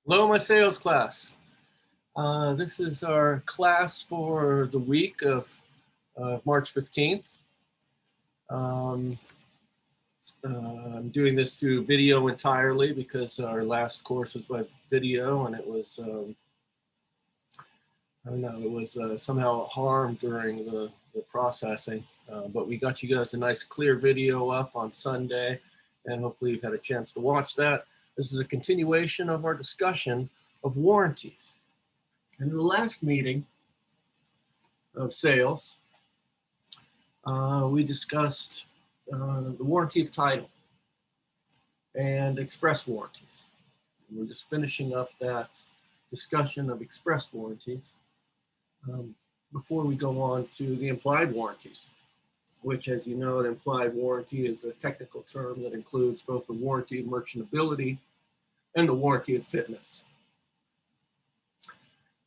Hello, my sales class. This is our class for the week of March 15th. I'm doing this through video entirely because our last course was by video and it was, I don't know, it was somehow harmed during the processing. But we got you guys a nice clear video up on Sunday, and hopefully you've had a chance to watch that. This is a continuation of our discussion of warranties. In the last meeting of sales, we discussed the warranty of title and express warranties. And we're just finishing up that discussion of express warranties before we go on to the implied warranties, which, as you know, an implied warranty is a technical term that includes both the warranty of merchantability and the warranty of fitness.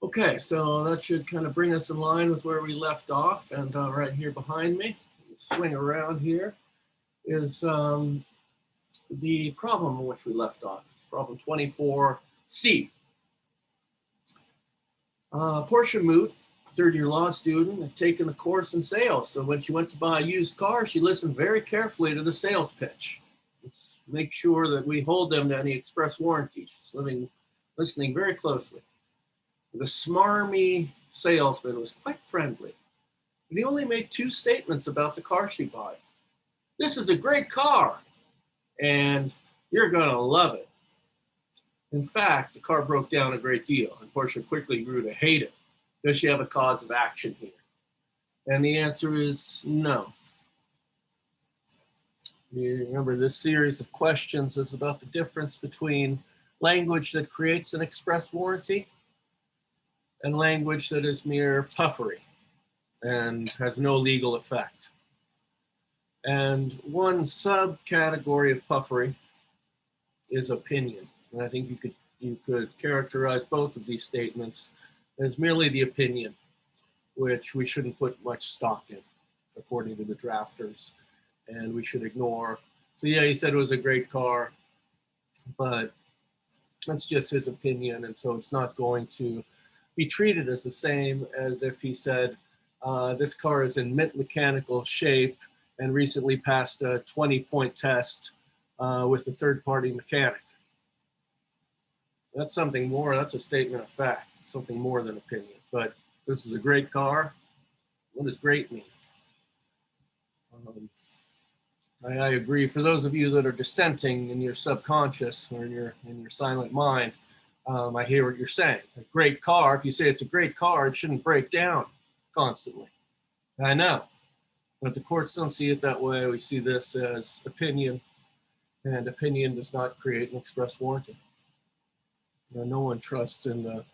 Okay, so that should kind of bring us in line with where we left off. And right here behind me, swing around here, is the problem in which we left off. It's problem 24C. Portia Moot, third-year law student, had taken a course in sales. So when she went to buy a used car, she listened very carefully to the sales pitch. Let's make sure that we hold them to any express warranties. She's listening very closely. The smarmy salesman was quite friendly, but he only made two statements about the car she bought. "This is a great car, and you're going to love it." In fact, the car broke down a great deal, and Portia quickly grew to hate it. Does she have a cause of action here? And the answer is no. You remember this series of questions is about the difference between language that creates an express warranty and language that is mere puffery and has no legal effect. And one subcategory of puffery is opinion. And I think you could characterize both of these statements as merely the opinion, which we shouldn't put much stock in, according to the drafters, and we should ignore. So yeah, he said it was a great car, but that's just his opinion, and so it's not going to be treated as the same as if he said, this car is in mint mechanical shape and recently passed a 20-point test with a third-party mechanic. That's something more, that's a statement of fact, it's something more than opinion. But this is a great car. What does great mean? I agree. For those of you that are dissenting in your subconscious or in your silent mind, I hear what you're saying. A great car, if you say it's a great car, it shouldn't break down constantly. I know, but the courts don't see it that way. We see this as opinion, and opinion does not create an express warranty. No one trusts in the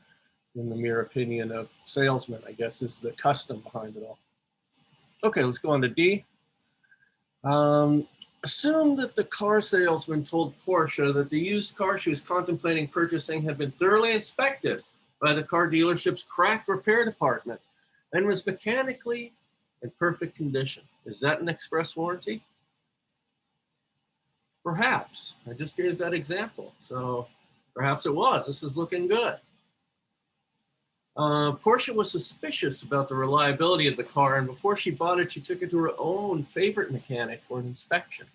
mere opinion of salesmen, I guess, is the custom behind it all. Okay, let's go on to D. Assume that the car salesman told Portia that the used car she was contemplating purchasing had been thoroughly inspected by the car dealership's crack repair department and was mechanically in perfect condition. Is that an express warranty? Perhaps. I just gave that example, so perhaps it was. This is looking good. Portia was suspicious about the reliability of the car, and before she bought it, she took it to her own favorite mechanic for an inspection.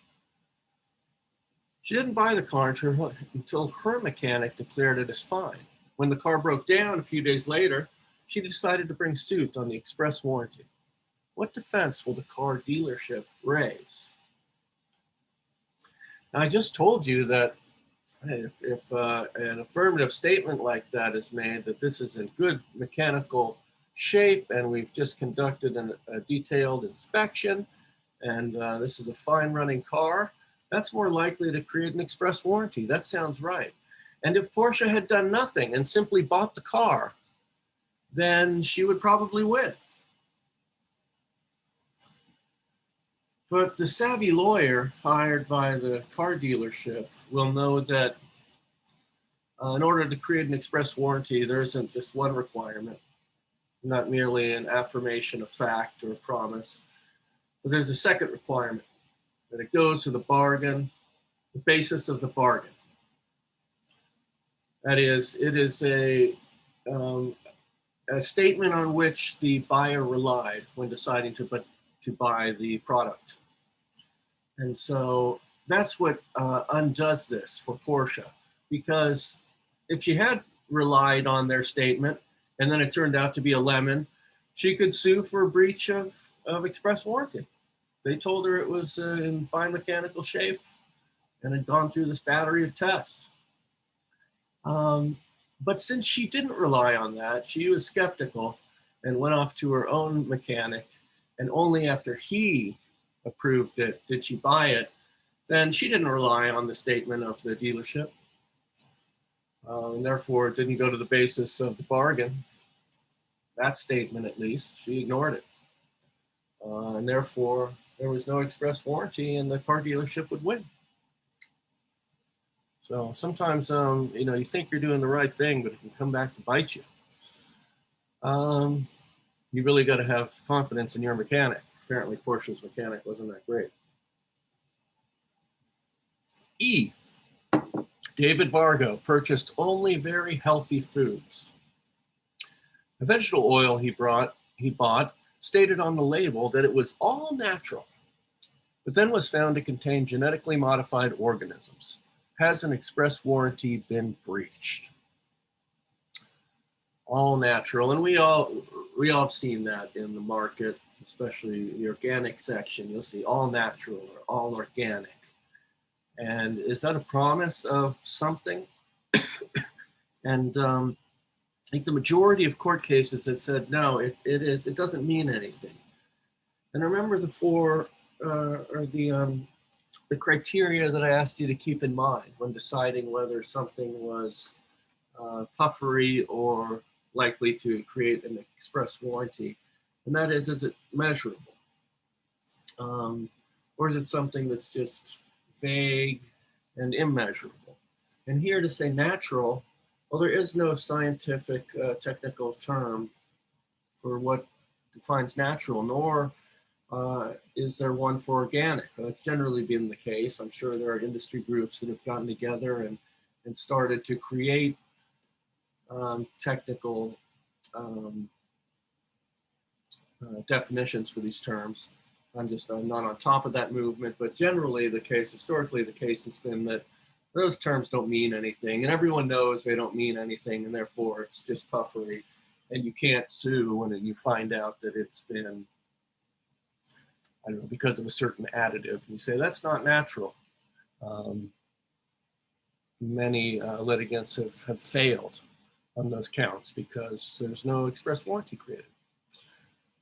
She didn't buy the car until her mechanic declared it as fine. When the car broke down a few days later, she decided to bring suit on the express warranty. What defense will the car dealership raise? Now, I just told you that if an affirmative statement like that is made, that this is in good mechanical shape and we've just conducted a detailed inspection and this is a fine running car, that's more likely to create an express warranty. That sounds right. And if Portia had done nothing and simply bought the car, then she would probably win. But the savvy lawyer hired by the car dealership will know that in order to create an express warranty, there isn't just one requirement, not merely an affirmation of fact or a promise, but there's a second requirement, that it goes to the bargain, the basis of the bargain. That is, it is a statement on which the buyer relied when deciding to buy the product. And so that's what undoes this for Porsche, because if she had relied on their statement and then it turned out to be a lemon, she could sue for a breach of express warranty. They told her it was in fine mechanical shape and had gone through this battery of tests. But since she didn't rely on that, she was skeptical and went off to her own mechanic. And only after he approved it did she buy it. Then she didn't rely on the statement of the dealership. And therefore, it didn't go to the basis of the bargain. That statement, at least, she ignored it. And therefore, there was no express warranty and the car dealership would win. So sometimes, you think you're doing the right thing, but it can come back to bite you. You really got to have confidence in your mechanic. Apparently, Porsche's mechanic wasn't that great. E. David Vargo purchased only very healthy foods. The vegetable oil he bought stated on the label that it was all natural, but then was found to contain genetically modified organisms. Has an express warranty been breached? All natural, and we all have seen that in the market, especially the organic section. You'll see all natural or all organic. And is that a promise of something? And I think the majority of court cases have said no. It doesn't mean anything. And remember the the criteria that I asked you to keep in mind when deciding whether something was puffery or likely to create an express warranty. And that is it measurable? Or is it something that's just vague and immeasurable? And here to say natural, well, there is no scientific technical term for what defines natural, nor is there one for organic. That's generally been the case. I'm sure there are industry groups that have gotten together and started to create technical definitions for these terms. I'm not on top of that movement, but generally historically the case has been that those terms don't mean anything, and everyone knows they don't mean anything, and therefore it's just puffery, and you can't sue when you find out that it's been, I don't know, because of a certain additive. And you say that's not natural. Many litigants have failed on those counts because there's no express warranty created.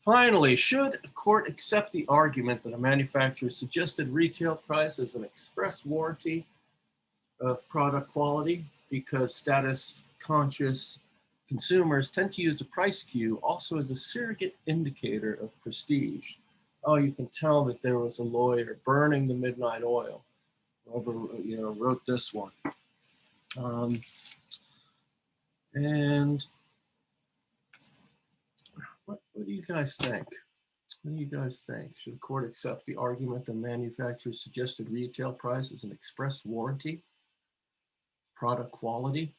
Finally, should a court accept the argument that a manufacturer's suggested retail price is an express warranty of product quality, because status-conscious consumers tend to use a price cue also as a surrogate indicator of prestige? Oh, you can tell that there was a lawyer burning the midnight oil. Whoever wrote this one. And what do you guys think? What do you guys think? Should the court accept the argument the manufacturer's suggested retail price is an express warranty? Product quality?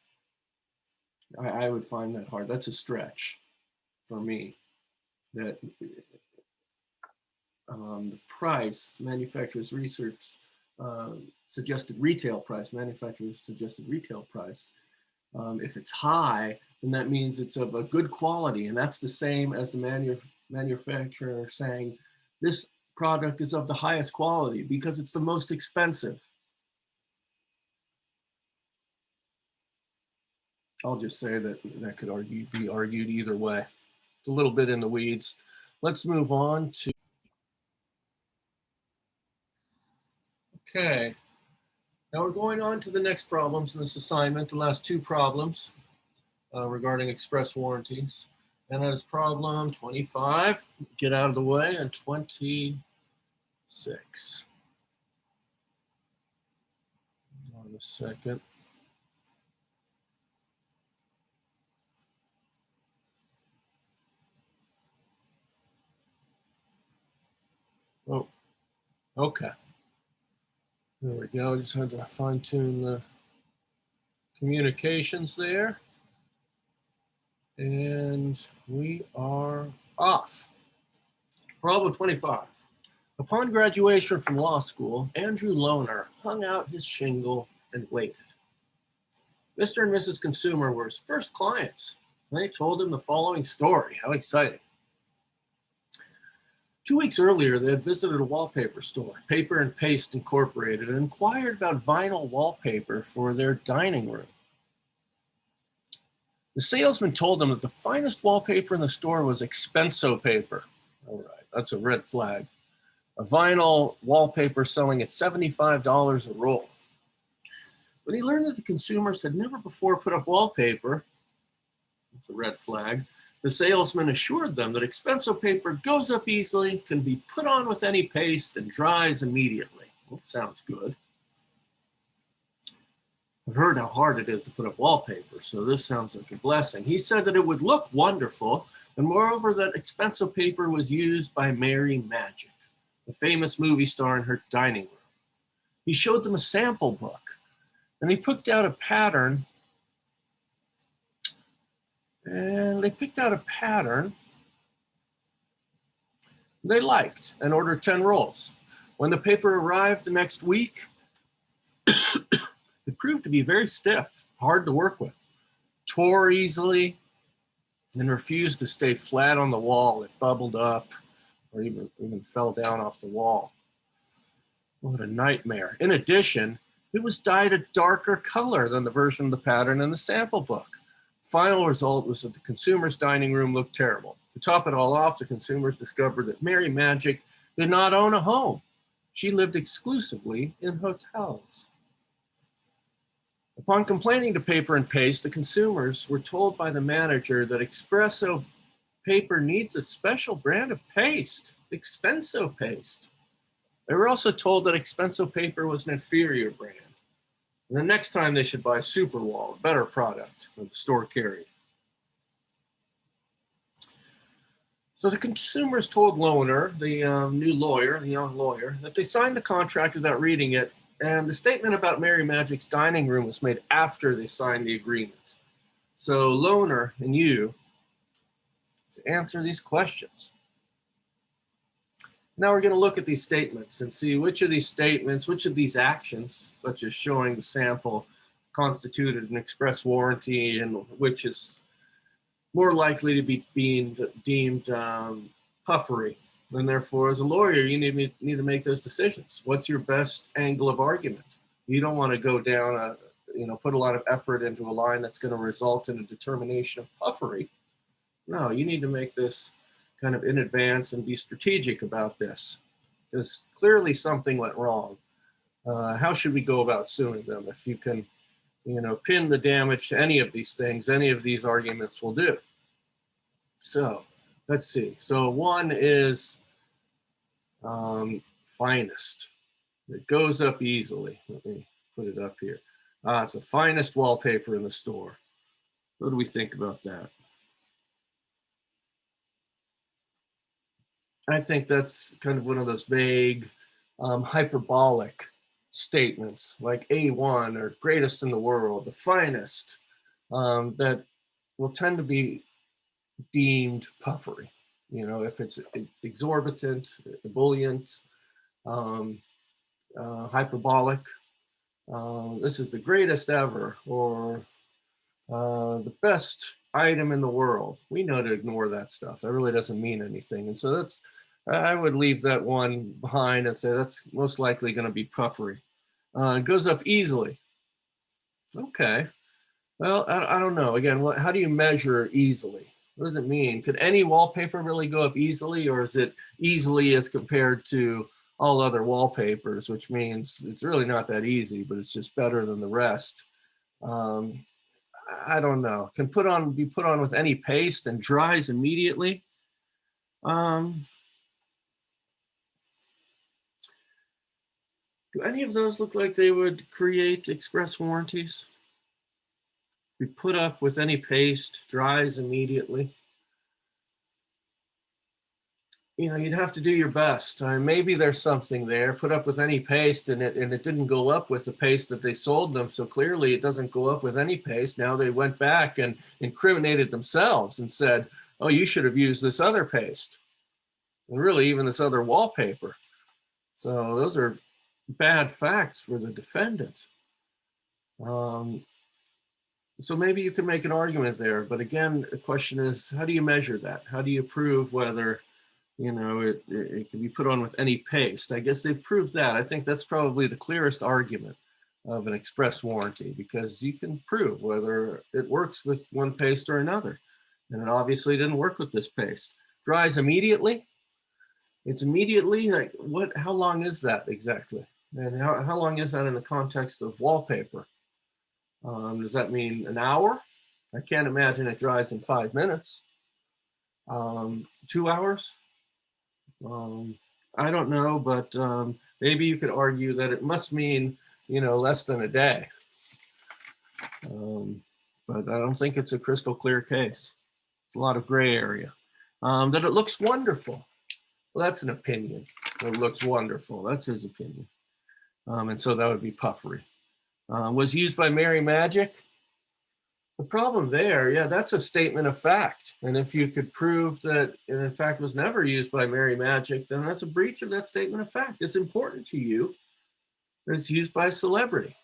I would find that hard. That's a stretch for me. That the price, manufacturer's research suggested retail price, manufacturer's suggested retail price. If it's high, then that means it's of a good quality, and that's the same as the manufacturer saying this product is of the highest quality because it's the most expensive. I'll just say that could be argued either way. It's a little bit in the weeds. Let's move on to. Okay. Now we're going on to the next problems in this assignment, the last two problems regarding express warranties. And that is problem 25, get out of the way, and 26. Hold on a second. Oh, okay. There we go. I just had to fine tune the communications there. And we are off. Problem 25. Upon graduation from law school, Andrew Lohner hung out his shingle and waited. Mr. and Mrs. Consumer were his first clients. They told him the following story. How exciting. 2 weeks earlier, they had visited a wallpaper store, Paper and Paste Incorporated, and inquired about vinyl wallpaper for their dining room. The salesman told them that the finest wallpaper in the store was Expenso paper. All right, that's a red flag. A vinyl wallpaper selling at $75 a roll. When he learned that the consumers had never before put up wallpaper, that's a red flag, the salesman assured them that Expenso paper goes up easily, can be put on with any paste, and dries immediately. Well, sounds good. I've heard how hard it is to put up wallpaper, so this sounds like a blessing. He said that it would look wonderful, and moreover that Expenso paper was used by Mary Magic, the famous movie star, in her dining room. He showed them a sample book, and he picked out a pattern. They liked and ordered 10 rolls. When the paper arrived the next week, it proved to be very stiff, hard to work with, tore easily, and refused to stay flat on the wall. It bubbled up or even fell down off the wall. What a nightmare. In addition, it was dyed a darker color than the version of the pattern in the sample book. Final result was that the consumer's dining room looked terrible. To top it all off, the consumers discovered that Mary Magic did not own a home. She lived exclusively in hotels. Upon complaining to Paper and Paste, the consumers were told by the manager that Expresso paper needs a special brand of paste, Expenso paste. They were also told that Expenso paper was an inferior brand. And the next time they should buy Superwall, a better product that the store carried. So the consumers told Lohner, the new lawyer, the young lawyer, that they signed the contract without reading it, and the statement about Mary Magic's dining room was made after they signed the agreement. So Lohner and you answer these questions. Now we're going to look at these statements and see which of these statements, which of these actions, such as showing the sample, constituted an express warranty, and which is more likely to be deemed puffery. And therefore, as a lawyer, you need to make those decisions. What's your best angle of argument? You don't want to go down put a lot of effort into a line that's going to result in a determination of puffery. No, you need to make this kind of in advance and be strategic about this, because clearly something went wrong. How should we go about suing them? If you can, pin the damage to any of these things, any of these arguments will do. So let's see. So one is finest. It goes up easily. Let me put it up here. It's the finest wallpaper in the store. What do we think about that? I think that's kind of one of those vague, hyperbolic statements, like A1 or greatest in the world, the finest, that will tend to be deemed puffery. If it's exorbitant, ebullient, hyperbolic, this is the greatest ever, or the best item in the world. We know to ignore that stuff. That really doesn't mean anything. And so I would leave that one behind and say that's most likely going to be puffery. It goes up easily. Okay. Well, I don't know. Again, how do you measure easily? What does it mean? Could any wallpaper really go up easily, or is it easily as compared to all other wallpapers, which means it's really not that easy, but it's just better than the rest? I don't know. Can be put on with any paste and dries immediately. Do any of those look like they would create express warranties? Be put up with any paste, dries immediately. you'd have to do your best. Maybe there's something there. Put up with any paste, and it didn't go up with the paste that they sold them. So clearly, it doesn't go up with any paste. Now they went back and incriminated themselves and said, "Oh, you should have used this other paste, and really even this other wallpaper." So those are bad facts for the defendant. So maybe you can make an argument there, but again, the question is, how do you measure that? How do you prove whether it can be put on with any paste? I guess they've proved that. I think that's probably the clearest argument of an express warranty, because you can prove whether it works with one paste or another. And it obviously didn't work with this paste. Dries immediately. It's immediately, like, how long is that exactly? And how long is that in the context of wallpaper? Does that mean an hour? I can't imagine it dries in 5 minutes. 2 hours? I don't know, but maybe you could argue that it must mean, less than a day. But I don't think it's a crystal clear case. It's a lot of gray area. That it looks wonderful. Well, that's an opinion. It looks wonderful. That's his opinion. And so that would be puffery. Was used by Mary Magic? The problem there, yeah, that's a statement of fact. And if you could prove that it in fact was never used by Mary Magic, then that's a breach of that statement of fact. It's important to you that it's used by a celebrity.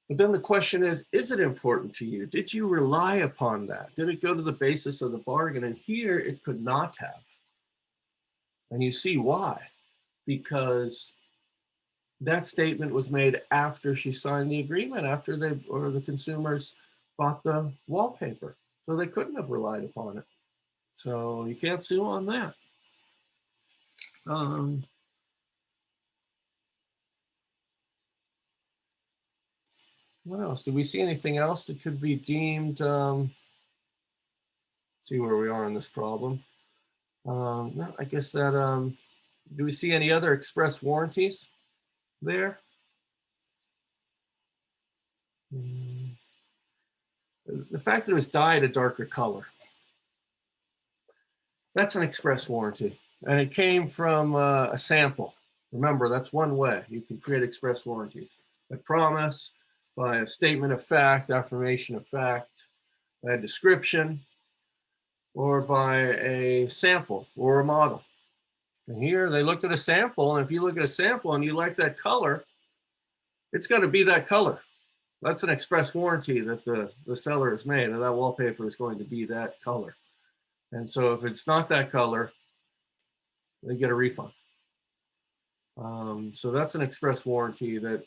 But then the question is it important to you? Did you rely upon that? Did it go to the basis of the bargain? And here it could not have. And you see why. Because that statement was made after she signed the agreement, after the consumers bought the wallpaper. So they couldn't have relied upon it. So you can't sue on that. What else? Did we see anything else that could be deemed? See where we are on this problem. No, I guess that, do we see any other express warranties there? The fact that it was dyed a darker color, that's an express warranty. And it came from a sample. Remember, that's one way you can create express warranties. By promise, by a statement of fact, affirmation of fact, by a description, or by a sample or a model. And here they looked at a sample, and if you look at a sample and you like that color, it's going to be that color. That's an express warranty that the seller has made, and that wallpaper is going to be that color. And so if it's not that color, they get a refund. So that's an express warranty that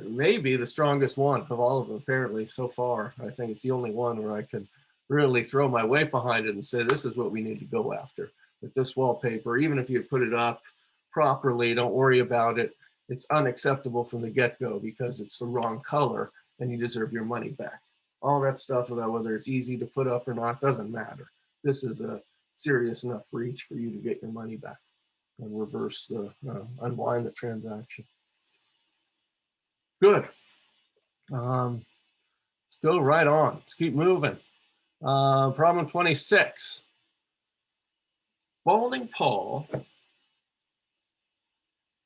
may be the strongest one of all of them, apparently, so far. I think it's the only one where I can really throw my weight behind it and say, this is what we need to go after. With this wallpaper, even if you put it up properly, don't worry about it. It's unacceptable from the get-go because it's the wrong color and you deserve your money back. All that stuff about whether it's easy to put up or not doesn't matter. This is a serious enough breach for you to get your money back and reverse the, unwind the transaction. Good. Let's go right on. Let's keep moving. Problem 26. Balding Paul, is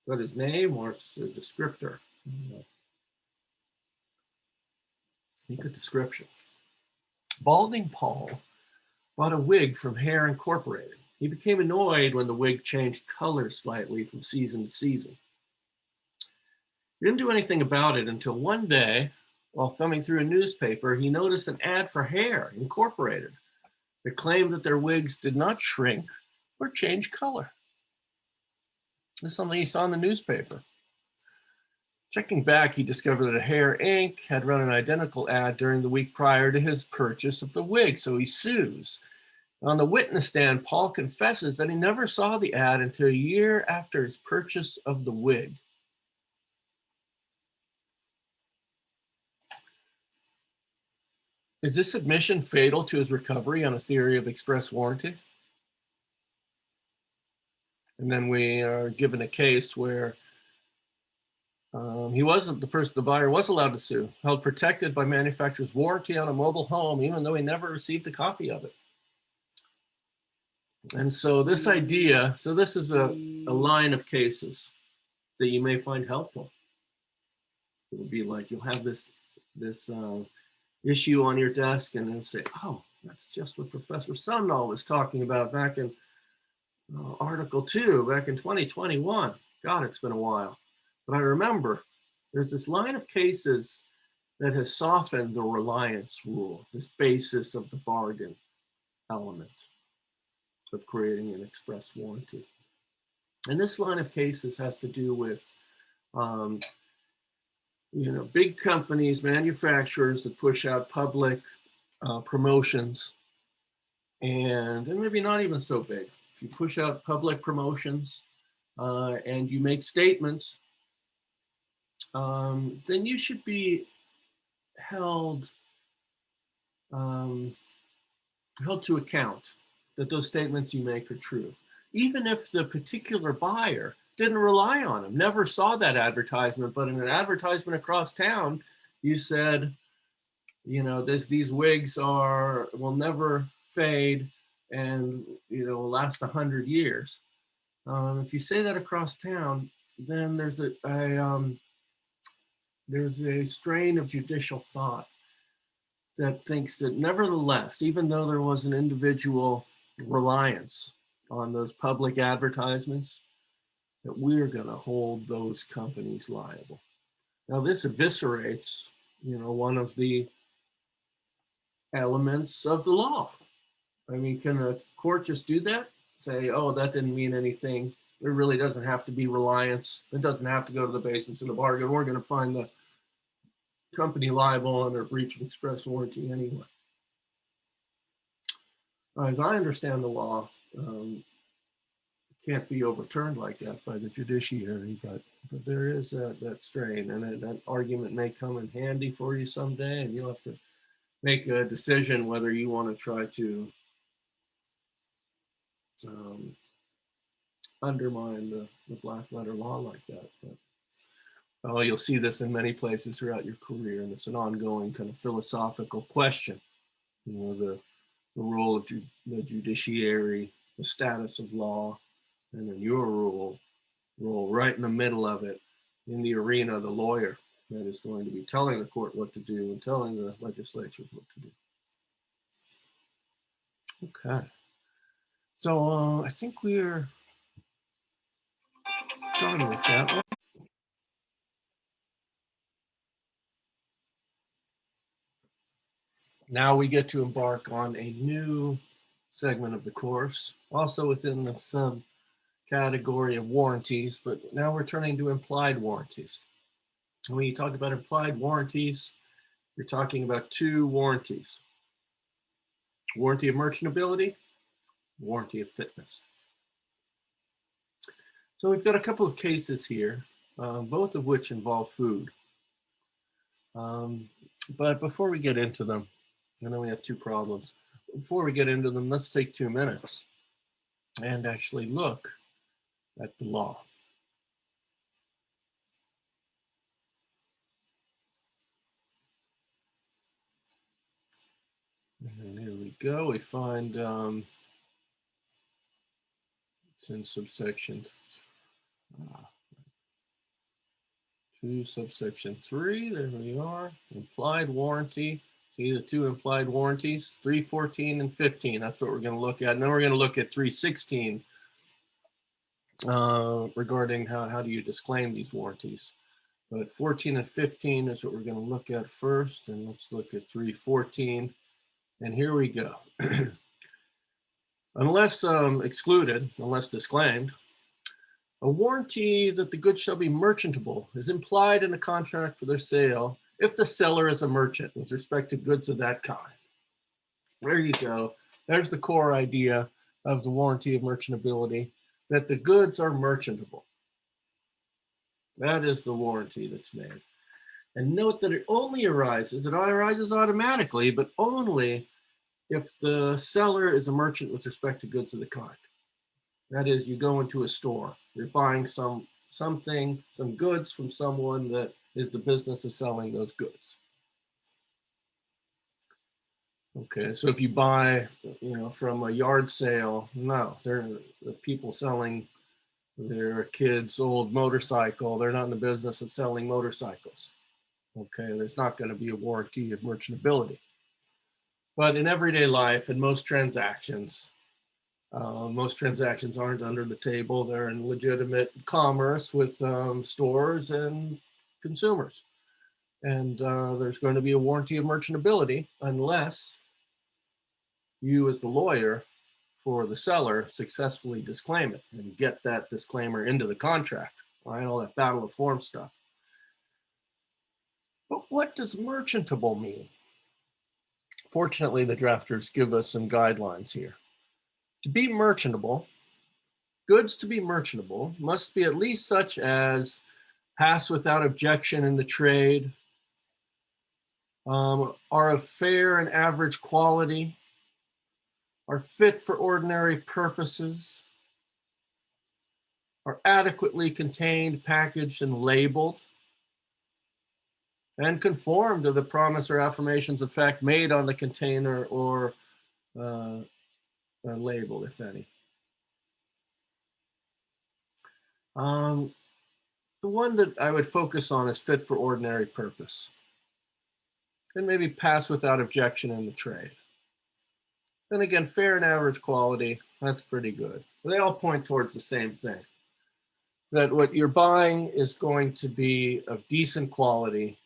that his name or a descriptor? Make a description. Balding Paul bought a wig from Hair Incorporated. He became annoyed when the wig changed color slightly from season to season. He didn't do anything about it until one day, while thumbing through a newspaper, he noticed an ad for Hair Incorporated that claimed that their wigs did not shrink or change color. This is something he saw in the newspaper. Checking back, he discovered that Hair Inc. had run an identical ad during the week prior to his purchase of the wig, so he sues. On the witness stand, Paul confesses that he never saw the ad until a year after his purchase of the wig. Is this admission fatal to his recovery on a theory of express warranty? And then we are given a case where he wasn't the buyer was allowed to sue, held protected by manufacturer's warranty on a mobile home, even though he never received a copy of it. And so this idea, so this is a line of cases that you may find helpful. It would be like you'll have this issue on your desk, and then say, "Oh, that's just what Professor Sundall was talking about back in Article 2, back in 2021. God, it's been a while. But I remember there's this line of cases that has softened the reliance rule, this basis of the bargain element of creating an express warranty. And this line of cases has to do with big companies, manufacturers that push out public promotions, and maybe not even so big. If you push out public promotions and you make statements, then you should be held to account that those statements you make are true, even if the particular buyer didn't rely on them, never saw that advertisement, but in an advertisement across town, you said, these wigs will never fade and will last 100 years. If you say that across town, then there's a strain of judicial thought that thinks that nevertheless, even though there was an individual reliance on those public advertisements, that we're going to hold those companies liable. Now, this eviscerates, one of the elements of the law. I mean, can a court just do that? Say, oh, that didn't mean anything. There really doesn't have to be reliance. It doesn't have to go to the basis of the bargain. We're going to find the company liable under breach of express warranty anyway. As I understand the law, it can't be overturned like that by the judiciary, but there is that strain, and that argument may come in handy for you someday, and you'll have to make a decision whether you want to try to undermine the black letter law like that. But you'll see this in many places throughout your career, and it's an ongoing kind of philosophical question. The role of the judiciary, the status of law, and then your role right in the middle of it, in the arena of the lawyer that is going to be telling the court what to do and telling the legislature what to do. Okay. So I think we're done with that one. Now we get to embark on a new segment of the course, also within the subcategory of warranties, but now we're turning to implied warranties. When you talk about implied warranties, you're talking about two warranties: warranty of merchantability, warranty of fitness. So we've got a couple of cases here, both of which involve food. But before we get into them, I know we have two problems. Before we get into them, let's take 2 minutes and actually look at the law. And here we go. We find it's in subsection 2, subsection 3. There we are. Implied warranty. See the two implied warranties, 314 and 15. That's what we're going to look at. And then we're going to look at 316 regarding how do you disclaim these warranties. But 14 and 15 is what we're going to look at first. And let's look at 314. And here we go. Unless excluded, unless disclaimed, a warranty that the goods shall be merchantable is implied in a contract for their sale if the seller is a merchant with respect to goods of that kind. There you go. There's the core idea of the warranty of merchantability, that the goods are merchantable. That is the warranty that's made. And note that it arises automatically, but only if the seller is a merchant with respect to goods of the kind. That is, you go into a store, you're buying some goods from someone that is the business of selling those goods. Okay, so if you buy, from a yard sale, no, they're the people selling their kid's old motorcycle. They're not in the business of selling motorcycles. Okay, there's not going to be a warranty of merchantability. But in everyday life and most transactions aren't under the table. They're in legitimate commerce with stores and consumers. And there's going to be a warranty of merchantability unless you, as the lawyer for the seller, successfully disclaim it and get that disclaimer into the contract, right? All that battle of form stuff. But what does merchantable mean? Fortunately, the drafters give us some guidelines here. To be merchantable, goods to be merchantable must be at least such as pass without objection in the trade, are of fair and average quality, are fit for ordinary purposes, are adequately contained, packaged, and labeled, and conform to the promise or affirmations of fact made on the container or label, if any. The one that I would focus on is fit for ordinary purpose, and maybe pass without objection in the trade. Then again, fair and average quality, that's pretty good. They all point towards the same thing, that what you're buying is going to be of decent quality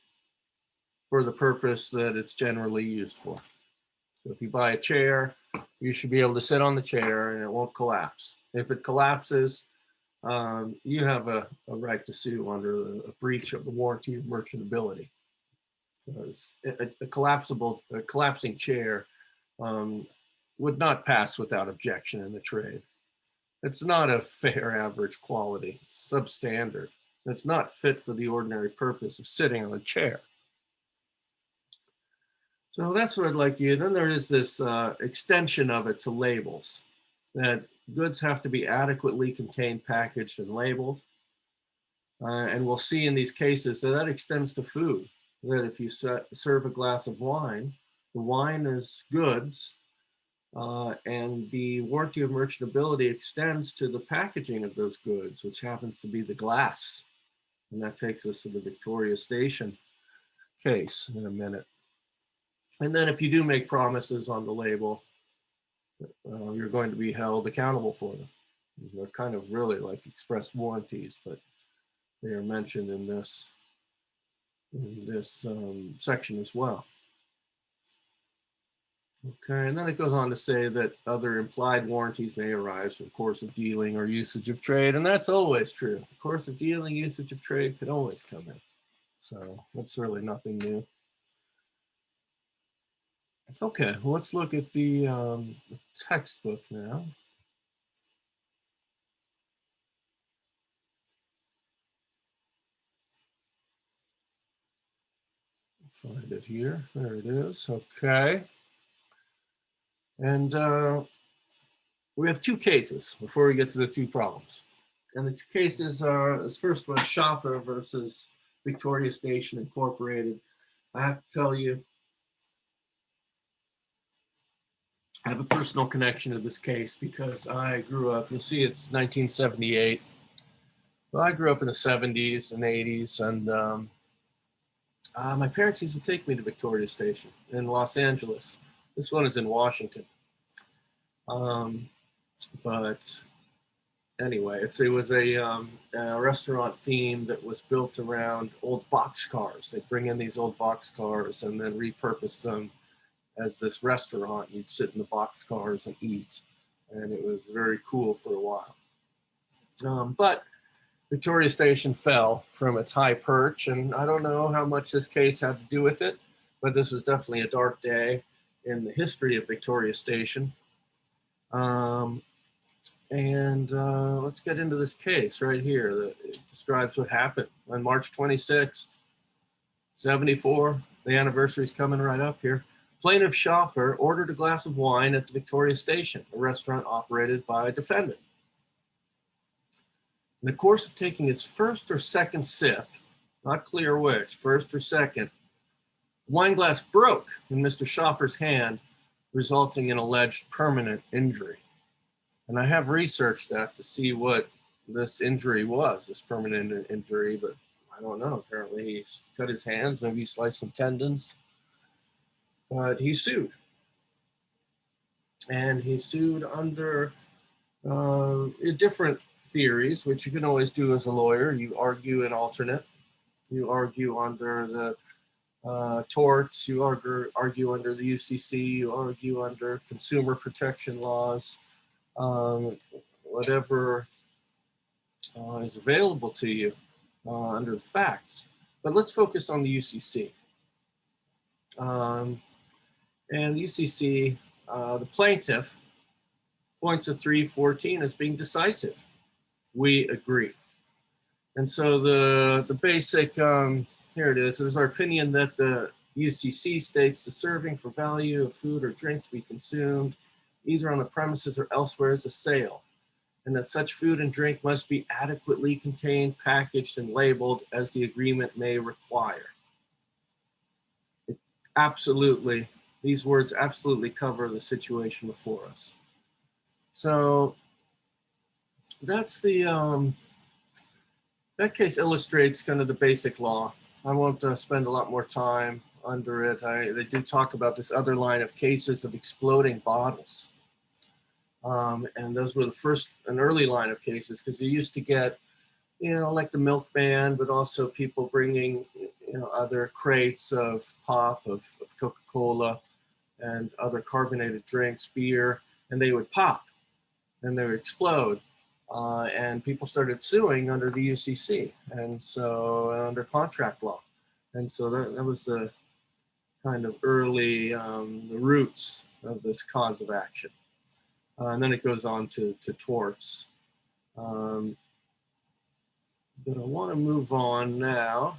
for the purpose that it's generally used for. So if you buy a chair, you should be able to sit on the chair and it won't collapse. If it collapses, you have a right to sue under a breach of the warranty of merchantability. Because a collapsing chair would not pass without objection in the trade. It's not a fair average quality, it's substandard. It's not fit for the ordinary purpose of sitting on a chair. So that's what I'd like you. Then there is this extension of it to labels, that goods have to be adequately contained, packaged, and labeled. And we'll see in these cases that extends to food, that if you serve a glass of wine, the wine is goods, and the warranty of merchantability extends to the packaging of those goods, which happens to be the glass. And that takes us to the Victoria Station case in a minute. And then if you do make promises on the label, you're going to be held accountable for them. They're kind of really like express warranties, but they are mentioned in this section as well. Okay, and then it goes on to say that other implied warranties may arise from course of dealing or usage of trade, and that's always true. The course of dealing, usage of trade could always come in. So that's really nothing new. Okay, well, let's look at the textbook now. Find it here. There it is. Okay. And we have two cases before we get to the two problems. And the two cases are, this first one, Shafa versus Victoria Station Incorporated. I have to tell you, I have a personal connection to this case because I grew up, you'll see it's 1978. Well, I grew up in the 70s and 80s, and my parents used to take me to Victoria Station in Los Angeles. This one is in Washington. But anyway, it was a restaurant theme that was built around old boxcars. They bring in these old boxcars and then repurpose them as this restaurant. You'd sit in the boxcars and eat, and it was very cool for a while. But Victoria Station fell from its high perch, and I don't know how much this case had to do with it, but this was definitely a dark day in the history of Victoria Station. Let's get into this case right here. It describes what happened on March 26th, 74. The anniversary is coming right up here. Plaintiff Shafa ordered a glass of wine at the Victoria Station, a restaurant operated by a defendant. In the course of taking his first or second sip, not clear which, first or second, the wine glass broke in Mr. Shafa's hand resulting in alleged permanent injury. And I have researched that to see what this injury was, this permanent injury, but I don't know. Apparently he's cut his hands, maybe he sliced some tendons, but he sued. And he sued under different theories, which you can always do as a lawyer. You argue an alternate. You argue under the torts. You argue under the UCC. You argue under consumer protection laws. Whatever is available to you under the facts. But let's focus on the UCC. And the UCC, the plaintiff points to 314 as being decisive. We agree. And so the basic, here it is. It is our opinion that the UCC states the serving for value of food or drink to be consumed either on the premises or elsewhere is a sale, and that such food and drink must be adequately contained, packaged, and labeled as the agreement may require. Absolutely, these words absolutely cover the situation before us. So that's the, that case illustrates kind of the basic law. I won't spend a lot more time under it. They do talk about this other line of cases of exploding bottles. And those were an early line of cases, because you used to get, like the milkman, but also people bringing, other crates of pop, of Coca-Cola and other carbonated drinks, beer, and they would pop and they would explode. And people started suing under the UCC, and so under contract law. And so that was the kind of early, the roots of this cause of action. And then it goes on to torts. But I want to move on now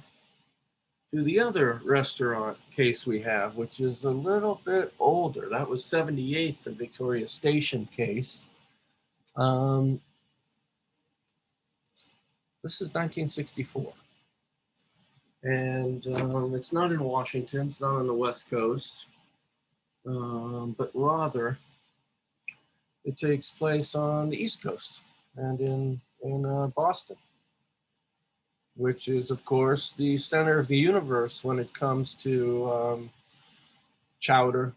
to the other restaurant case we have, which is a little bit older. That was 78, the Victoria Station case. This is 1964. And it's not in Washington, it's not on the West Coast, but rather it takes place on the East Coast and in Boston, which is, of course, the center of the universe when it comes to chowder,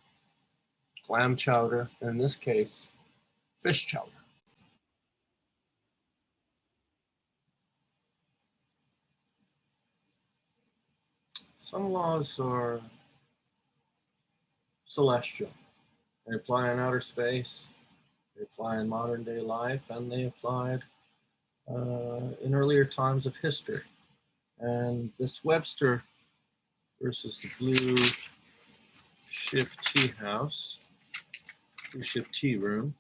clam chowder, and in this case, fish chowder. Some laws are celestial. They apply in outer space, they apply in modern day life, and they applied in earlier times of history. And this Webster versus the Blue Ship Tea House, Blue Ship Tea Room,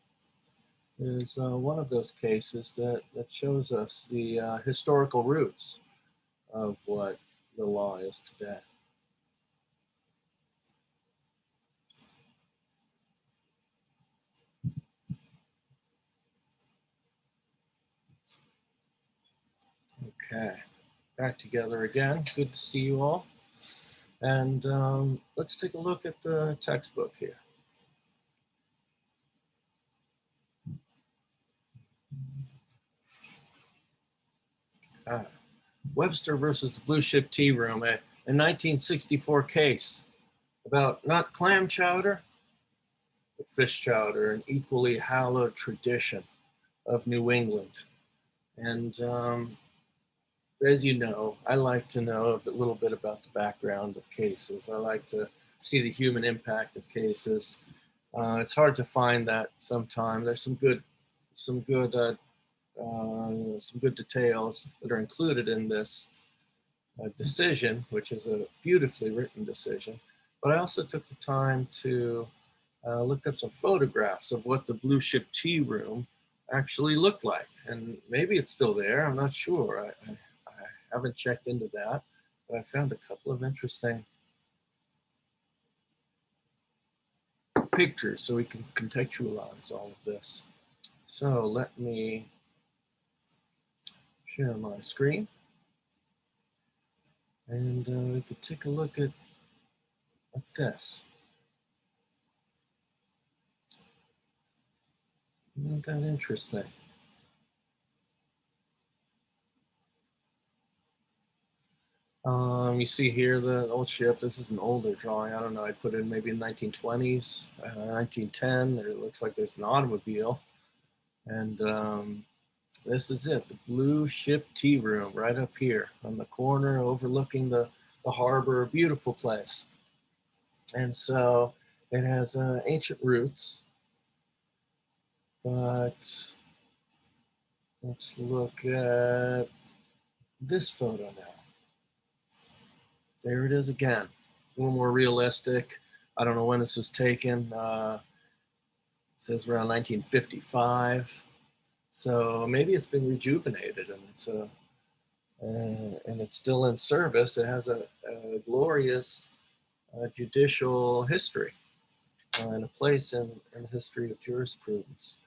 is one of those cases that shows us the historical roots of what the law is today. Okay, back together again. Good to see you all. And let's take a look at the textbook here. Webster versus the Blue Ship Tea Room, a 1964 case about not clam chowder, but fish chowder, an equally hallowed tradition of New England. And as you know, I like to know a little bit about the background of cases. I like to see the human impact of cases. It's hard to find that sometimes. There's some good details that are included in this decision, which is a beautifully written decision. But I also took the time to look up some photographs of what the Blue Ship Tea Room actually looked like. And maybe it's still there, I'm not sure. I haven't checked into that, but I found a couple of interesting pictures so we can contextualize all of this. So let me share my screen, and we could take a look at this. Isn't that interesting? You see here the old ship. This is an older drawing. I don't know. I put it in maybe in 1920s, 1910. It looks like there's an automobile. And this is it, the blue ship tea room right up here on the corner overlooking the harbor, a beautiful place. And so it has ancient roots, but let's look at this photo now. There it is again, a little more realistic. I don't know when this was taken. It says around 1955. So maybe it's been rejuvenated and it's still in service. It has a glorious judicial history and a place in the history of jurisprudence.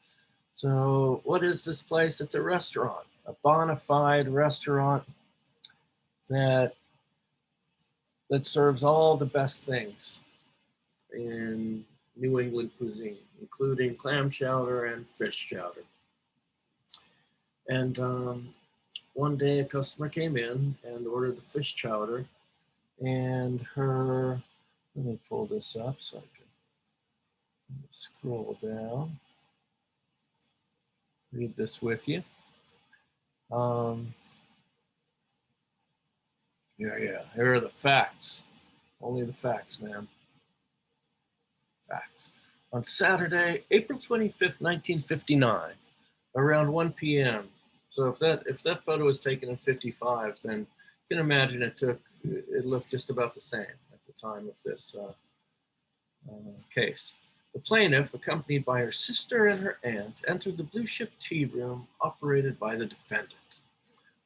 So what is this place? It's a restaurant, a bona fide restaurant that serves all the best things in New England cuisine, including clam chowder and fish chowder. And one day a customer came in and ordered the fish chowder, and let me pull this up so I can scroll down, read this with you. Here are the facts. Only the facts, man. Facts. On Saturday, April 25th, 1959, around 1 p.m. So if that photo was taken in 55, then you can imagine it looked just about the same at the time of this case. The plaintiff, accompanied by her sister and her aunt, entered the blue ship tea room operated by the defendant.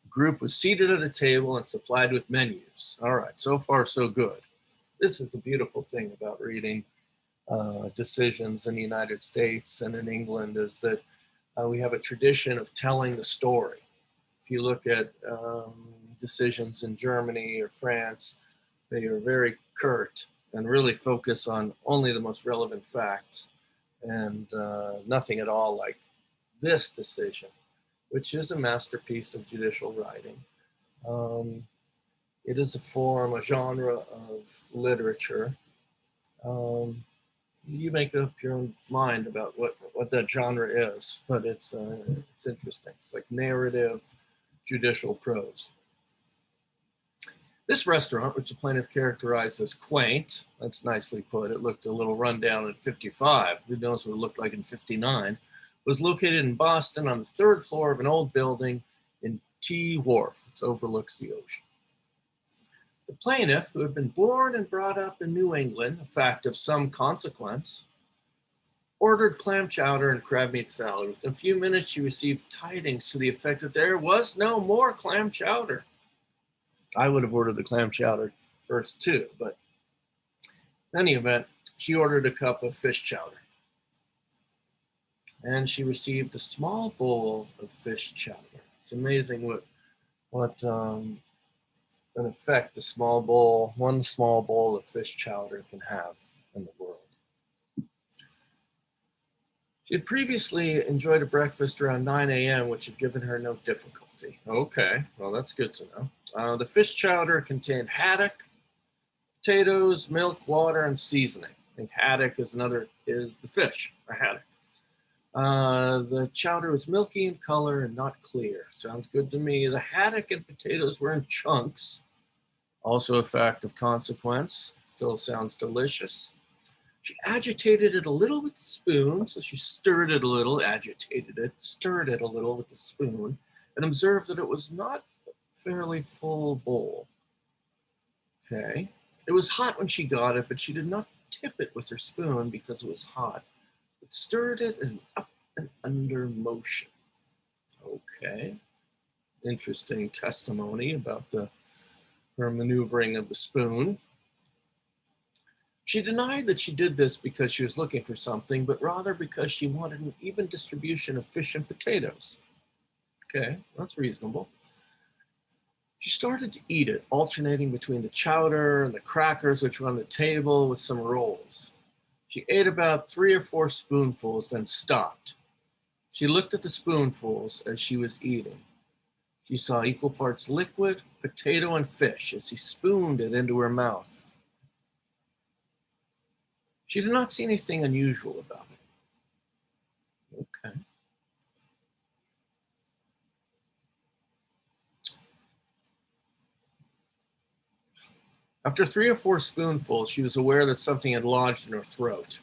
The group was seated at a table and supplied with menus. All right, so far so good. This is the beautiful thing about reading decisions in the United States and in England, is that we have a tradition of telling the story. If you look at decisions in Germany or France, they are very curt and really focus on only the most relevant facts and nothing at all like this decision, which is a masterpiece of judicial writing. It is a form, a genre of literature. You make up your own mind about what that genre is, but it's interesting. It's like narrative judicial prose. This restaurant, which the plaintiff characterized as quaint, that's nicely put, it looked a little run down in 55, who knows what it looked like in 59, was located in Boston on the third floor of an old building in T Wharf, which overlooks the ocean. The plaintiff, who had been born and brought up in New England, a fact of some consequence, ordered clam chowder and crab meat salad. Within a few minutes, she received tidings to the effect that there was no more clam chowder. I would have ordered the clam chowder first too, but in any event, she ordered a cup of fish chowder. And she received a small bowl of fish chowder. It's amazing what an effect one small bowl of fish chowder can have in the world. She had previously enjoyed a breakfast around 9 a.m., which had given her no difficulty. Okay, well, that's good to know. The fish chowder contained haddock, potatoes, milk, water, and seasoning. I think haddock is the fish, a haddock. The chowder was milky in color and not clear. Sounds good to me. The haddock and potatoes were in chunks. Also a fact of consequence. Still sounds delicious. She agitated it a little with the spoon. So she stirred it a little, stirred it a little with the spoon, and observed that it was not a fairly full bowl. Okay. It was hot when she got it, but she did not tip it with her spoon because it was hot. It stirred it in up and under motion. Okay. Interesting testimony about her maneuvering of the spoon. She denied that she did this because she was looking for something, but rather because she wanted an even distribution of fish and potatoes. Okay, that's reasonable. She started to eat it, alternating between the chowder and the crackers which were on the table with some rolls. She ate about 3 or 4 spoonfuls, then stopped. She looked at the spoonfuls as she was eating. She saw equal parts liquid, potato, and fish as she spooned it into her mouth. She did not see anything unusual about it. Okay. After 3 or 4 spoonfuls, she was aware that something had lodged in her throat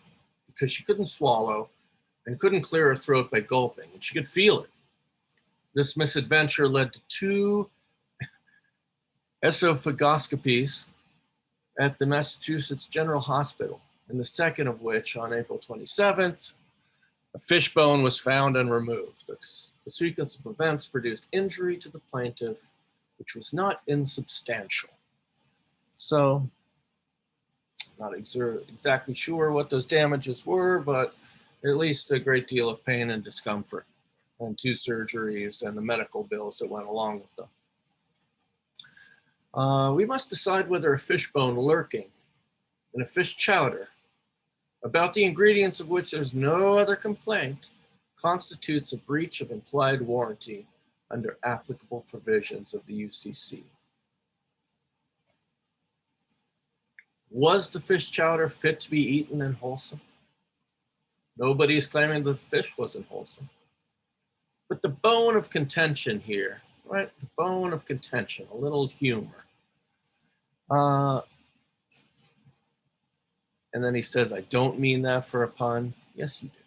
because she couldn't swallow and couldn't clear her throat by gulping, and she could feel it. This misadventure led to 2 esophagoscopies at the Massachusetts General Hospital, in the second of which, on April 27th, a fish bone was found and removed. The sequence of events produced injury to the plaintiff, which was not insubstantial. So, not exactly sure what those damages were, but at least a great deal of pain and discomfort, and 2 surgeries and the medical bills that went along with them. We must decide whether a fish bone lurking in a fish chowder, about the ingredients of which there's no other complaint, constitutes a breach of implied warranty under applicable provisions of the UCC. Was the fish chowder fit to be eaten and wholesome? Nobody is claiming the fish wasn't wholesome. But the bone of contention here, right? The bone of contention, a little humor. And then he says, I don't mean that for a pun. Yes, you do.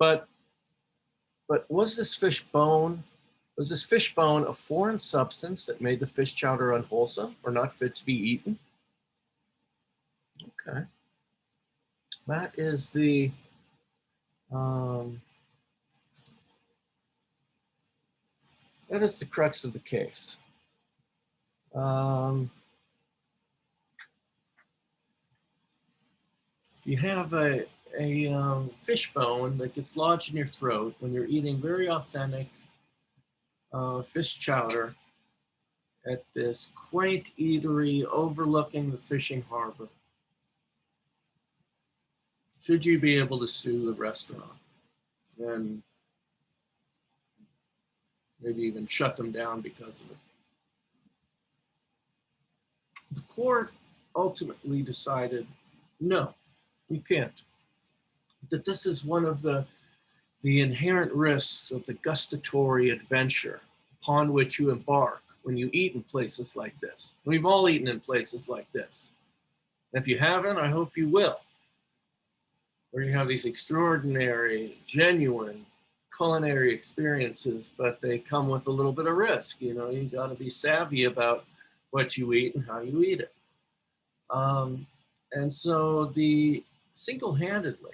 But was this fish bone a foreign substance that made the fish chowder unwholesome or not fit to be eaten? Okay. That is the crux of the case. You have a fish bone that gets lodged in your throat when you're eating very authentic fish chowder at this quaint eatery overlooking the fishing harbor. Should you be able to sue the restaurant and maybe even shut them down because of it? The court ultimately decided, no, you can't. That this is one of the inherent risks of the gustatory adventure upon which you embark when you eat in places like this. We've all eaten in places like this. And if you haven't, I hope you will. Where you have these extraordinary, genuine culinary experiences, but they come with a little bit of risk. You know, you got to be savvy about what you eat and how you eat it. And so the single-handedly,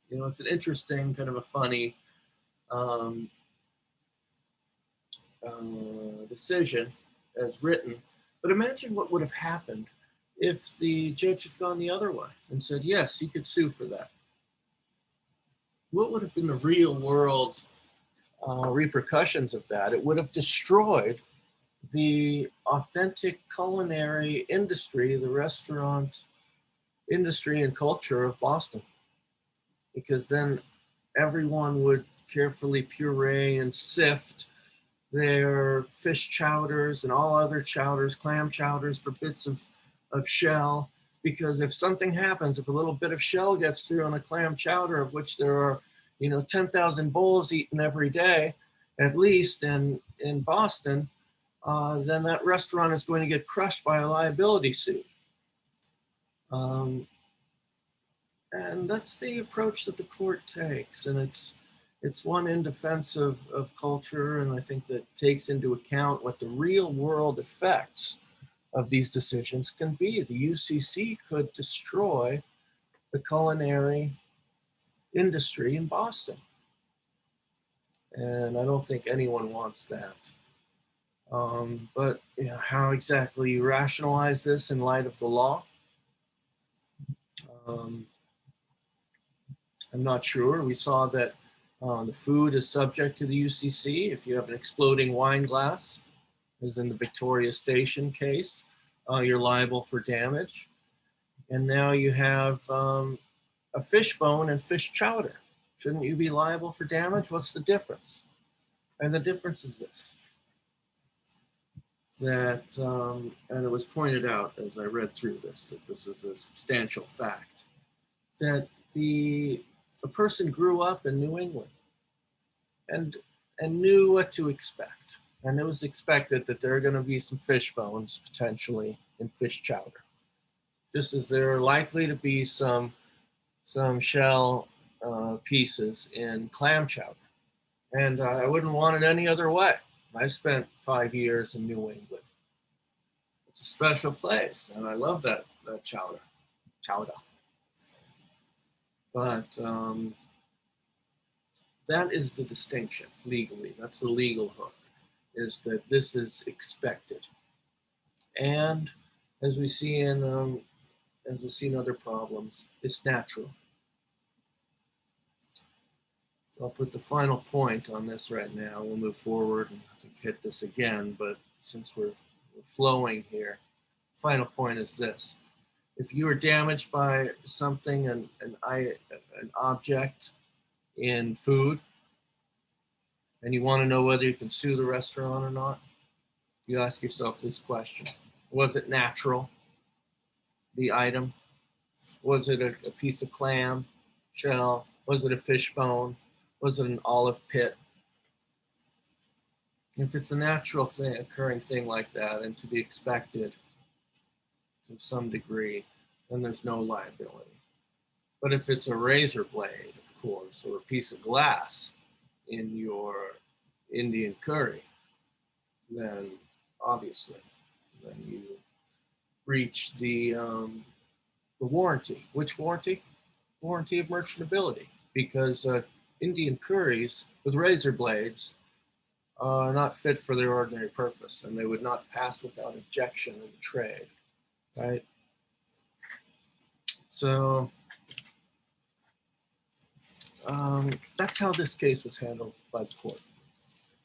you know, it's an interesting, kind of a funny decision as written. But imagine what would have happened if the judge had gone the other way and said, yes, you could sue for that. What would have been the real world repercussions of that? It would have destroyed the authentic culinary industry, the restaurant industry and culture of Boston. Because then everyone would carefully puree and sift their fish chowders and all other chowders, clam chowders, for bits of shell. Because if something happens, if a little bit of shell gets through on a clam chowder, of which there are, 10,000 bowls eaten every day, at least in Boston, then that restaurant is going to get crushed by a liability suit. And that's the approach that the court takes. And it's one in defense of culture, and I think that takes into account what the real world effects of these decisions can be. The UCC could destroy the culinary industry in Boston. And I don't think anyone wants that. But how exactly you rationalize this in light of the law, I'm not sure. We saw that the food is subject to the UCC. If you have an exploding wine glass, as in the Victoria Station case, you're liable for damage. And now you have a fish bone and fish chowder. Shouldn't you be liable for damage? What's the difference? And the difference is this, that, and it was pointed out as I read through this, that this is a substantial fact, that a person grew up in New England and knew what to expect. And it was expected that there are going to be some fish bones potentially in fish chowder, just as there are likely to be some shell pieces in clam chowder. And I wouldn't want it any other way. I spent 5 years in New England. It's a special place, and I love that chowder. But that is the distinction legally. That's the legal hook, is that this is expected. And as we see in other problems, it's natural. So I'll put the final point on this right now. We'll move forward and hit this again, but since we're flowing here, final point is this. If you are damaged by something, an object in food, and you want to know whether you can sue the restaurant or not, you ask yourself this question. Was it natural, the item? Was it a piece of clam shell? Was it a fish bone? Was it an olive pit? If it's a natural thing, occurring thing like that, and to be expected to some degree, then there's no liability. But if it's a razor blade, of course, or a piece of glass in your Indian curry, then obviously, then you breach the warranty. Which warranty? Warranty of merchantability, because Indian curries with razor blades are not fit for their ordinary purpose, and they would not pass without objection in the trade, right? So that's how this case was handled by the court.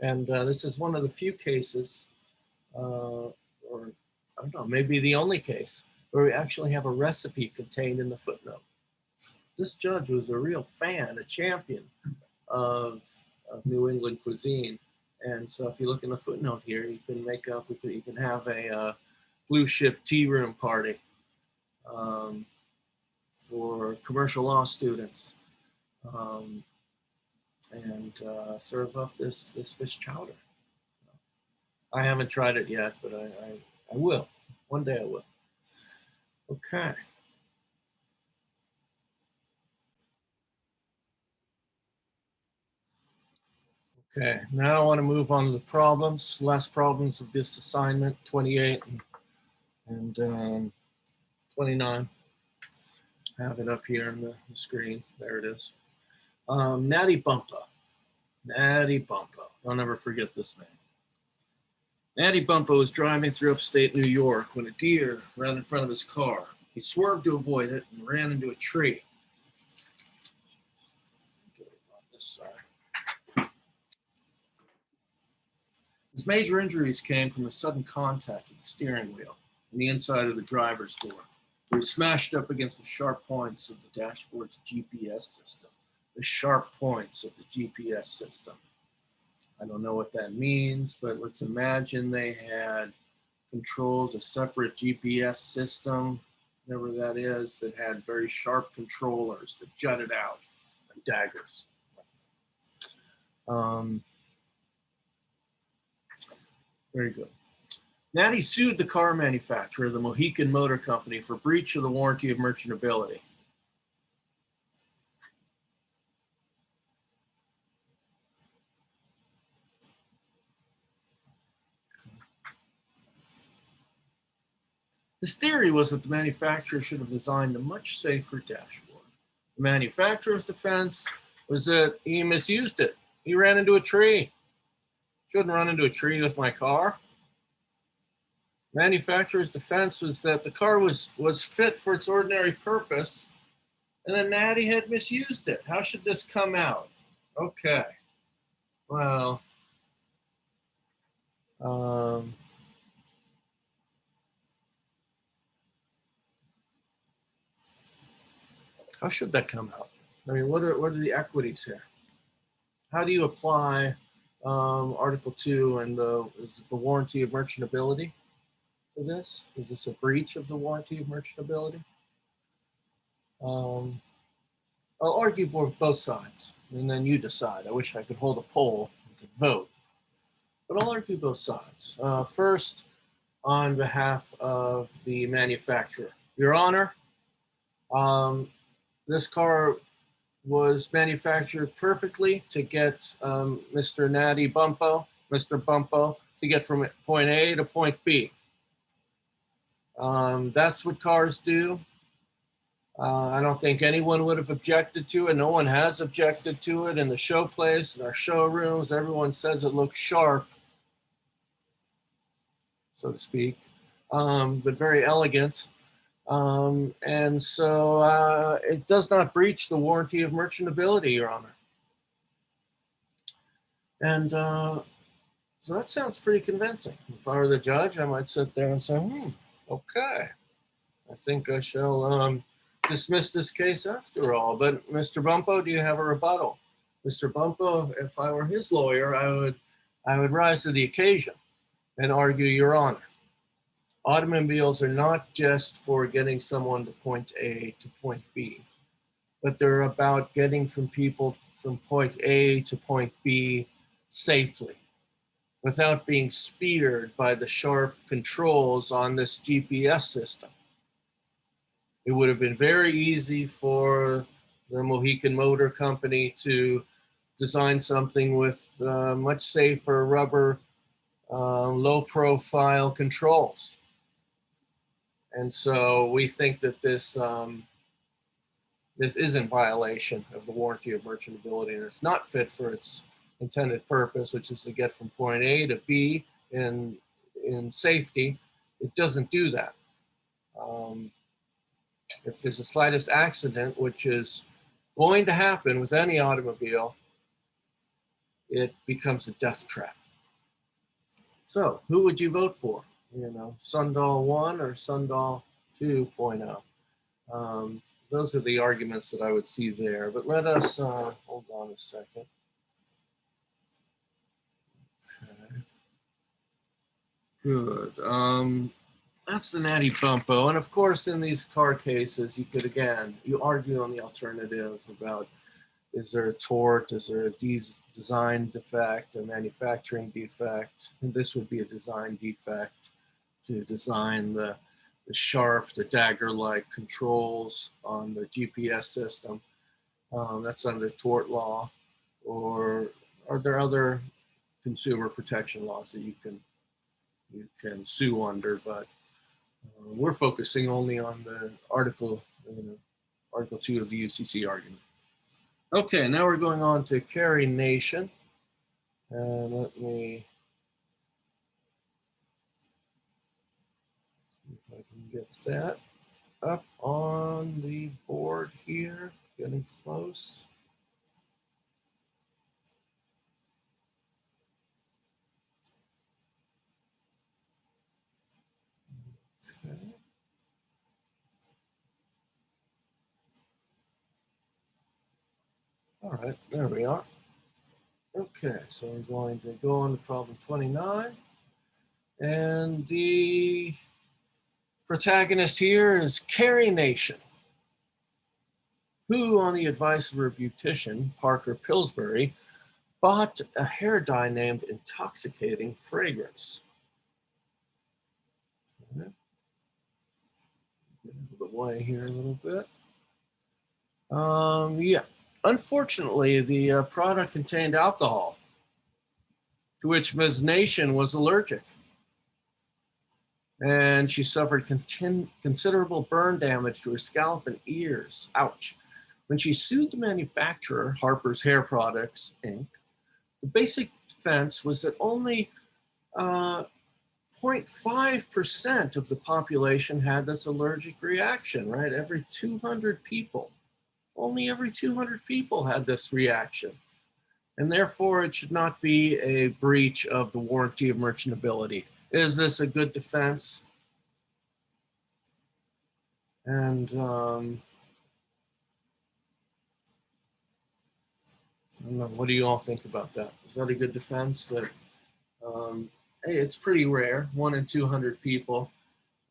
And this is one of the few cases, or I don't know, maybe the only case, where we actually have a recipe contained in the footnote. This judge was a real fan, a champion of New England cuisine. And so if you look in the footnote here, you can you can have a blue ship tea room party for commercial law students, and serve up this fish chowder. I haven't tried it yet, but I will. One day I will. Okay. Okay, now I want to move on to the problems. Last problems of this assignment, 28 and 29. I have it up here on the screen. There it is. Natty Bumpa. Natty Bumpa. I'll never forget this name. Natty Bumpa was driving through upstate New York when a deer ran in front of his car. He swerved to avoid it and ran into a tree. Get it on this side. His major injuries came from a sudden contact with the steering wheel and the inside of the driver's door, where he smashed up against the sharp points of the dashboard's GPS system. The sharp points of the GPS system. I don't know what that means, but let's imagine they had controls, a separate GPS system, whatever that is, that had very sharp controllers that jutted out like daggers. Very good. Natty sued the car manufacturer, the Mohican Motor Company, for breach of the warranty of merchantability. His theory was that the manufacturer should have designed a much safer dashboard. The manufacturer's defense was that he misused it. He ran into a tree. Shouldn't run into a tree with my car. Manufacturer's defense was that the car was fit for its ordinary purpose, and then Natty had misused it. How should this come out? Okay. Well, how should that come out? I mean, what are the equities here? How do you apply Article 2 and is it the warranty of merchantability for this? Is this a breach of the warranty of merchantability? I'll argue both sides, and then you decide. I wish I could hold a poll and could vote, but I'll argue both sides. First, on behalf of the manufacturer. Your Honor, this car was manufactured perfectly to get Mr. Bumpo, to get from point A to point B. That's what cars do. I don't think anyone would have objected to it. No one has objected to it in the show place, in our showrooms. Everyone says it looks sharp, so to speak, but very elegant. And so it does not breach the warranty of merchantability, Your Honor. And so that sounds pretty convincing. If I were the judge, I might sit there and say, okay, I think I shall dismiss this case after all. But Mr. Bumpo, do you have a rebuttal? Mr. Bumpo, if I were his lawyer, I would rise to the occasion and argue, Your Honor, automobiles are not just for getting someone to point A to point B, but they're about getting people from point A to point B safely without being speared by the sharp controls on this GPS system. It would have been very easy for the Mohican Motor Company to design something with much safer rubber, low-profile controls. And so we think that this is in violation of the warranty of merchantability, and it's not fit for its intended purpose, which is to get from point A to B in safety. It doesn't do that. If there's the slightest accident, which is going to happen with any automobile, it becomes a death trap. So who would you vote for? You know, Sundahl 1 or Sundahl 2.0? Those are the arguments that I would see there. But let us, hold on a second. Okay. Good. That's the Natty Bumpo. And of course, in these car cases, you could, again, you argue on the alternative about, is there a tort? Is there a design defect, a manufacturing defect? And this would be a design defect to design the sharp, the dagger-like controls on the GPS system. That's under tort law. Or are there other consumer protection laws that you can sue under? But we're focusing only on the Article 2 of the UCC argument. Okay, now we're going on to Carry Nation. And let me see if I can get that up on the board here. Getting close. Okay. All right, there we are. Okay, so we're going to go on to problem 29. And the protagonist here is Carry Nation, who, on the advice of her beautician, Parker Pillsbury, bought a hair dye named Intoxicating Fragrance. Okay. Get out of the way here a little bit. Yeah. Unfortunately, the product contained alcohol, to which Ms. Nation was allergic. And she suffered considerable burn damage to her scalp and ears. Ouch. When she sued the manufacturer, Harper's Hair Products, Inc., the basic defense was that only 0.5% of the population had this allergic reaction, right? Every 200 people. Only every 200 people had this reaction. And therefore, it should not be a breach of the warranty of merchantability. Is this a good defense? And I don't know. What do you all think about that? Is that a good defense? That hey, it's pretty rare, 1 in 200 people.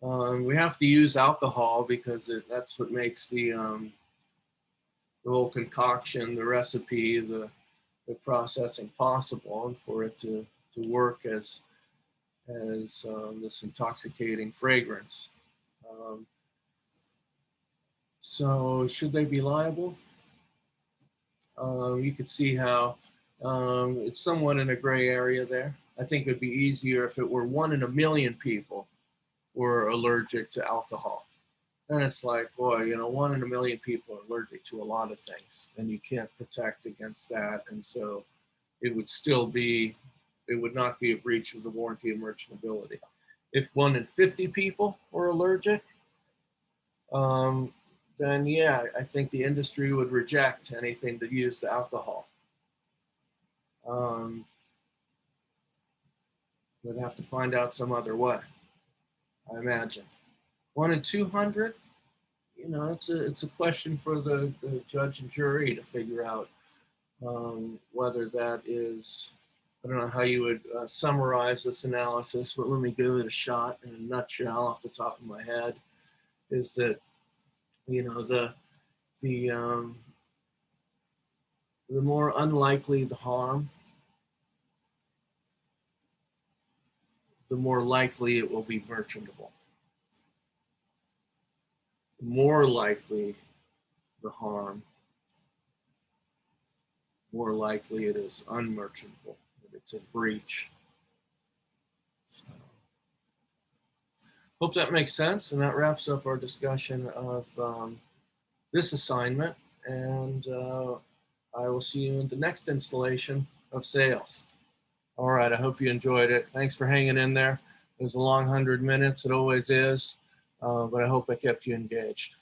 We have to use alcohol because that's what makes the whole concoction, the recipe, the processing possible, and for it to work as this intoxicating fragrance. So should they be liable? You could see how it's somewhat in a gray area there. I think it would be easier if it were 1 in a million people were allergic to alcohol. Then it's like, boy, you know, 1 in a million people are allergic to a lot of things, and you can't protect against that. And so it would still be, it would not be a breach of the warranty of merchantability. If 1 in 50 people were allergic, then yeah, I think the industry would reject anything that used alcohol. We'd have to find out some other way, I imagine. 1 in 200, you know, it's a question for the judge and jury to figure out whether that is, I don't know how you would summarize this analysis, but let me give it a shot in a nutshell off the top of my head, is that, you know, the more unlikely the harm, the more likely it will be merchantable. The more likely the harm, more likely it is unmerchantable, that it's a breach. So, hope that makes sense, and that wraps up our discussion of this assignment, and I will see you in the next installation of Sales. All right, I hope you enjoyed it. Thanks for hanging in there. It was a long 100 minutes, it always is, but I hope I kept you engaged.